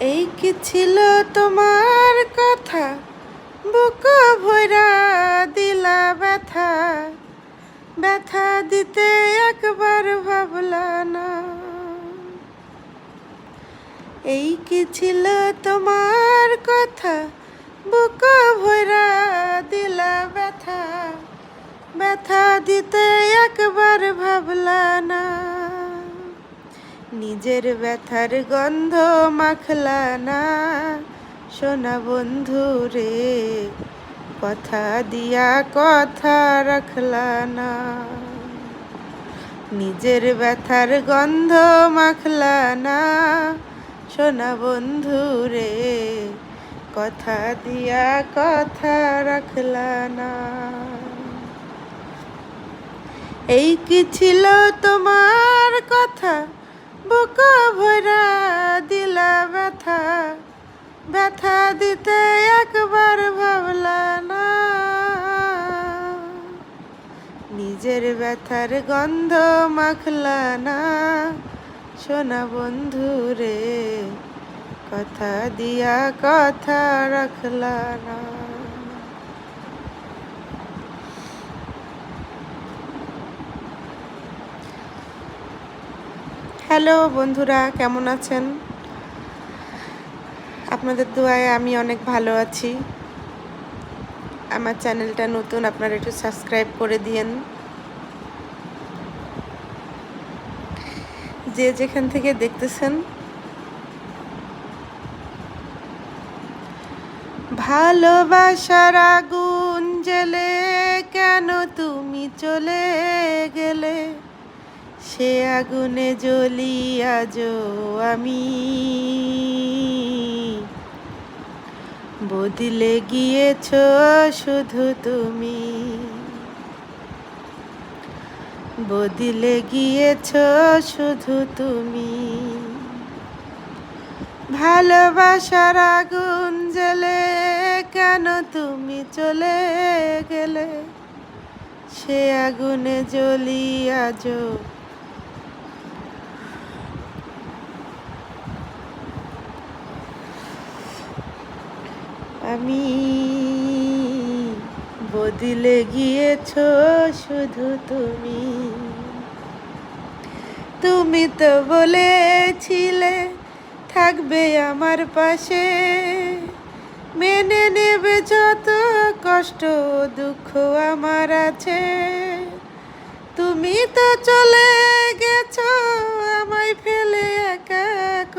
এই কি ছিল তোমার কথা, বুক ভরা দিলা ব্যথা, ব্যথা দিতে একবার ভাবলা না। এই কি ছিল তোমার কথা, বুক ভরা দিলা ব্যথা, ব্যথা দিতে একবার ভাবলা না। নিজের ব্যথার গন্ধ মাখলা না, সোনা বন্ধু রে, কথা দিয়া কথা রাখলা না। নিজের ব্যথার গন্ধ মাখলা না, সোনা বন্ধু রে, কথা দিয়া কথা রাখলা না। এই কি ছিল তোমার কথা, বুক ভরা দিলা ব্যথা, ব্যথা দিতে একবার ভাবলা না। নিজের ব্যথার গন্ধ মাখলা না, সোনা বন্ধু রে, কথা দিয়া কথা রাখলা না। হ্যালো বন্ধুরা, কেমন আছেন? আপনাদের দোয়ায় আমি অনেক ভালো আছি। আমার চ্যানেলটা নতুন, আপনারা একটু সাবস্ক্রাইব করে দিয়েন। যে যেখান থেকে দেখতেছেন, ভালোবাসার আগুন জ্বেলে কেন তুমি চলে গেলে, সে আগুনে জ্বলি আজও আমি। বদলে গিয়েছ শুধু তুমি, বদলে গিয়েছ শুধু তুমি। ভালোবাসার আগুন জ্বেলে কেন তুমি চলে গেলে, সে আগুনে জ্বলি আজও আমি। বদলে গিয়েছ শুধু তুমি। তুমি তো বলেছিলে থাকবে আমার পাশে, মেনে নেবে যত কষ্ট দুঃখ আমার আছে। তুমি তো চলে গেছো আমায় ফেলে একা।